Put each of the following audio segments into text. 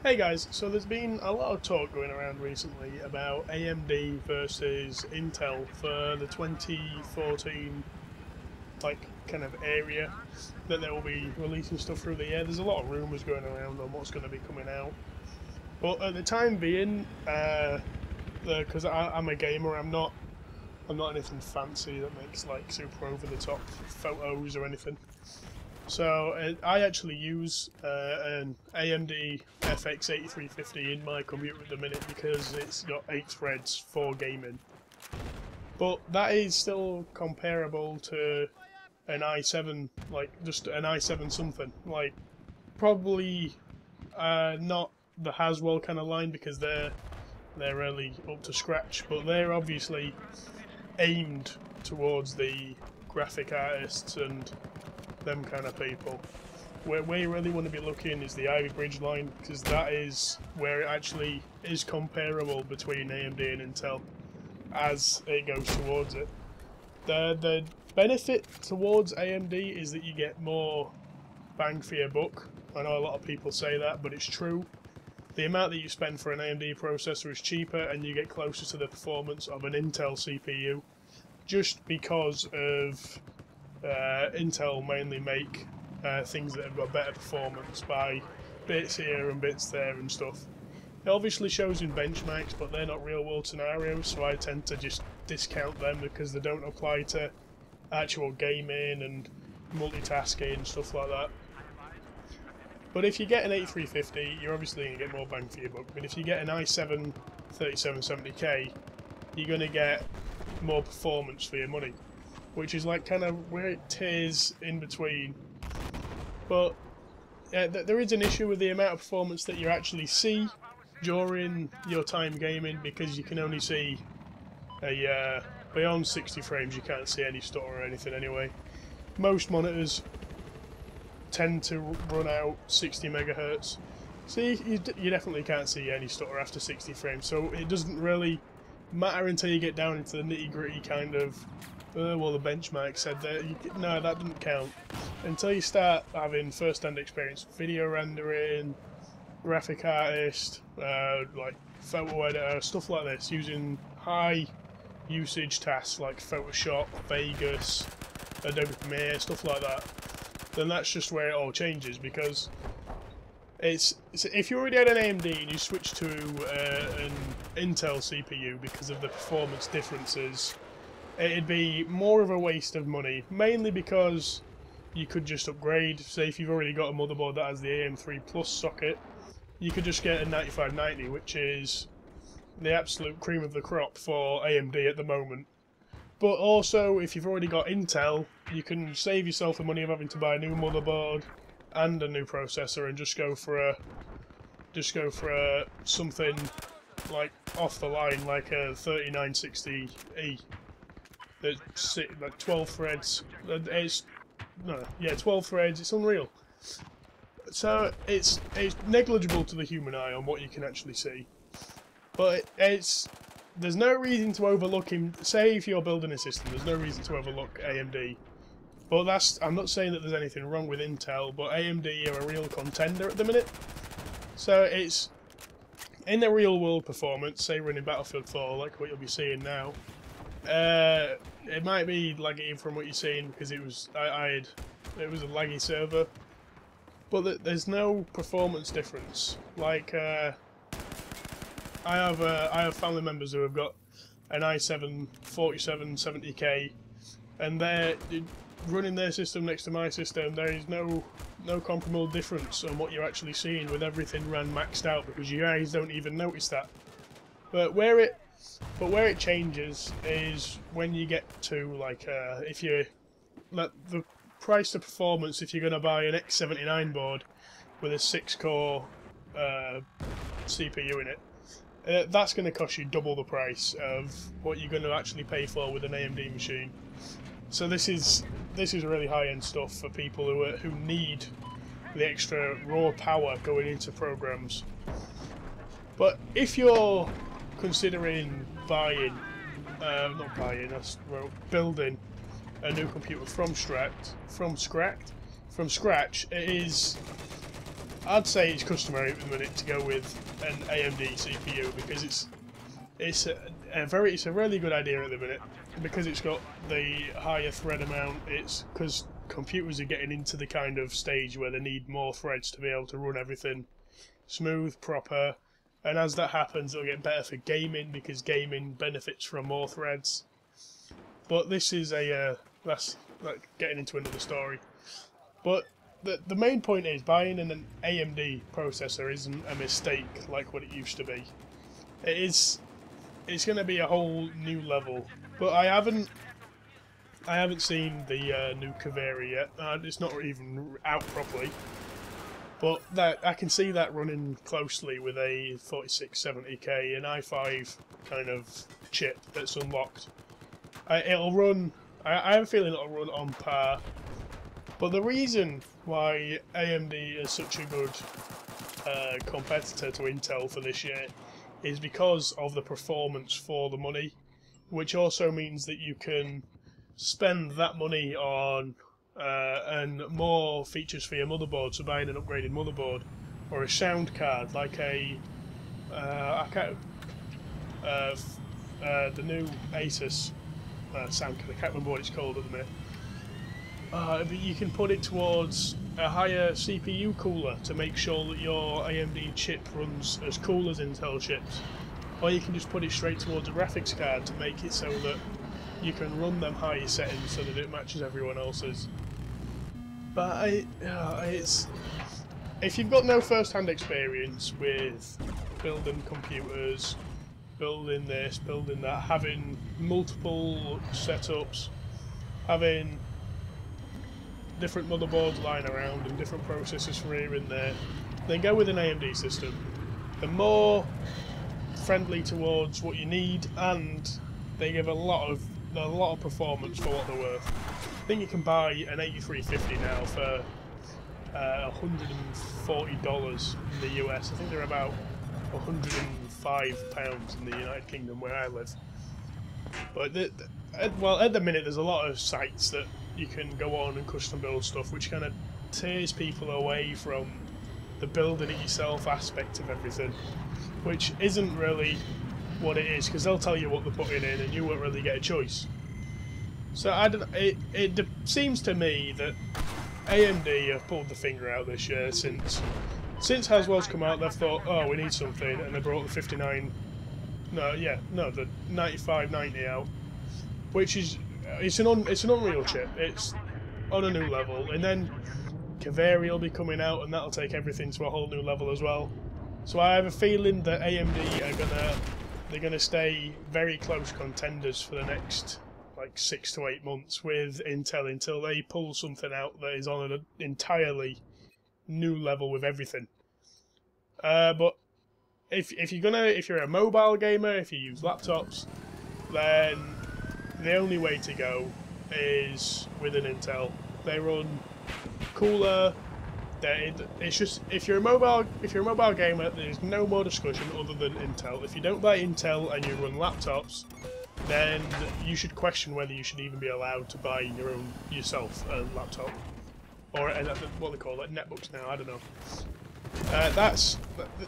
Hey guys, so there's been a lot of talk going around recently about AMD versus Intel for the 2014 kind of area that they will be releasing stuff through the year. There's a lot of rumours going around on what's going to be coming out, but at the time being, because I'm a gamer, I'm not anything fancy that makes like super over the top photos or anything. So I actually use an AMD FX 8350 in my computer at the minute because it's got 8 threads for gaming. But that is still comparable to an i7, like just an i7 something. Like probably not the Haswell kind of line because they're really up to scratch, but they're obviously aimed towards the graphic artists and them kind of people. Where you really want to be looking is the Ivy Bridge line, because that is where it actually is comparable between AMD and Intel as it goes towards it. The benefit towards AMD is that you get more bang for your buck. I know a lot of people say that, but it's true. The amount that you spend for an AMD processor is cheaper and you get closer to the performance of an Intel CPU, just because of Intel mainly make things that have got better performance by bits here and bits there and stuff. It obviously shows in benchmarks, but they're not real world scenarios, so I tend to just discount them because they don't apply to actual gaming and multitasking and stuff like that. But if you get an 8350, you're obviously going to get more bang for your buck. But if you get an i7 3770K, you're going to get more performance for your money, which is like kind of where it tears in between. But there is an issue with the amount of performance that you actually see during your time gaming, because you can only see beyond 60 frames. You can't see any stutter or anything anyway. Most monitors tend to run out 60 megahertz, so you definitely can't see any stutter after 60 frames, so it doesn't really matter until you get down into the nitty gritty kind of well, the benchmark said that no, that didn't count. Until you start having first-hand experience, video rendering, graphic artist, like photo editor, stuff like this, using high usage tasks like Photoshop, Vegas, Adobe Premiere, stuff like that, then that's just where it all changes, because it's if you already had an AMD and you switch to an Intel CPU because of the performance differences, it'd be more of a waste of money, mainly because you could just upgrade. Say if you've already got a motherboard that has the AM3 Plus socket, you could just get a 9590, which is the absolute cream of the crop for AMD at the moment. But also, if you've already got Intel, you can save yourself the money of having to buy a new motherboard and a new processor, and just go for a something like off the line, like a 3960E. It's like 12 threads. It's 12 threads. It's unreal. So it's negligible to the human eye on what you can actually see. But there's no reason to overlook him. Say if you're building a system, there's no reason to overlook AMD. But I'm not saying that there's anything wrong with Intel, but AMD are a real contender at the minute. So it's in the real world performance, say running Battlefield 4, like what you'll be seeing now. It might be laggy from what you're seeing because it was a laggy server, but there's no performance difference. Like I have family members who have got an i7 4770K, and they're running their system next to my system. There is no comparable difference on what you're actually seeing with everything ran maxed out, because your eyes don't even notice that. But where it changes is when you get to like if you let the price to performance, if you're going to buy an X79 board with a 6-core CPU in it, that's going to cost you double the price of what you're going to actually pay for with an AMD machine. So this is really high-end stuff for people who need the extra raw power going into programs. But if you're considering building a new computer from scratch, it is I'd say it's customary at the minute to go with an AMD CPU because it's a really good idea at the minute because it's got the higher thread amount. It's because computers are getting into the kind of stage where they need more threads to be able to run everything smooth, proper, and as that happens, it'll get better for gaming because gaming benefits from more threads. But this is that's like getting into another story. But the main point is buying an AMD processor isn't a mistake like what it used to be. It's going to be a whole new level. But I haven't seen the new Kaveri yet. It's not even out properly. But that I can see that running closely with a 4670K, an i5 kind of chip that's unlocked. It'll run. I have a feeling it'll run on par. But the reason why AMD is such a good competitor to Intel for this year is because of the performance for the money, which also means that you can spend that money on and more features for your motherboard, so buying an upgraded motherboard or a sound card like the new Asus sound card. I can't remember what it's called at the minute. But you can put it towards a higher CPU cooler to make sure that your AMD chip runs as cool as Intel chips, or you can just put it straight towards a graphics card to make it so that you can run them higher settings so that it matches everyone else's. But if you've got no first-hand experience with building computers, building this, building that, having multiple setups, having different motherboards lying around and different processors for here and there, then go with an AMD system. They're more friendly towards what you need, and they give a lot of performance for what they're worth. I think you can buy an 8350 now for $140 in the US. I think they're about £105 in the United Kingdom where I live. But at the minute there's a lot of sites that you can go on and custom build stuff, which kind of tears people away from the building it yourself aspect of everything, which isn't really what it is, because they'll tell you what they're putting in and you won't really get a choice. So it seems to me that AMD have pulled the finger out this year since Haswell's come out. They've thought, oh, we need something, and they brought the the 9590 out, which is it's an Unreal chip. It's on a new level, and then Kaveri will be coming out, and that'll take everything to a whole new level as well. So I have a feeling that AMD they're gonna stay very close contenders for the next like 6 to 8 months with Intel until they pull something out that is on an entirely new level with everything. But if you're a mobile gamer, if you use laptops, then the only way to go is with an Intel. They run cooler. It's just if you're a mobile gamer, there's no more discussion other than Intel. If you don't buy Intel and you run laptops, then you should question whether you should even be allowed to buy yourself a laptop, or what they call it, netbooks now. I don't know.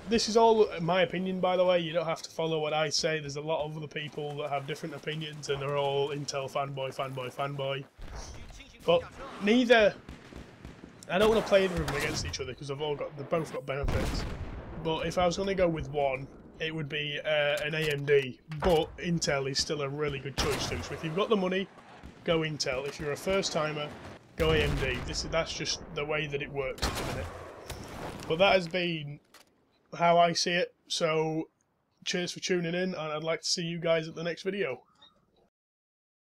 This is all my opinion, by the way. You don't have to follow what I say. There's a lot of other people that have different opinions, and they're all Intel fanboy. But neither. I don't want to play either of them against each other because they've both got benefits. But if I was going to go with one, it would be an AMD. But Intel is still a really good choice too. So if you've got the money, go Intel. If you're a first timer, go AMD. That's just the way that it works at the minute. But that has been how I see it. So cheers for tuning in, and I'd like to see you guys at the next video.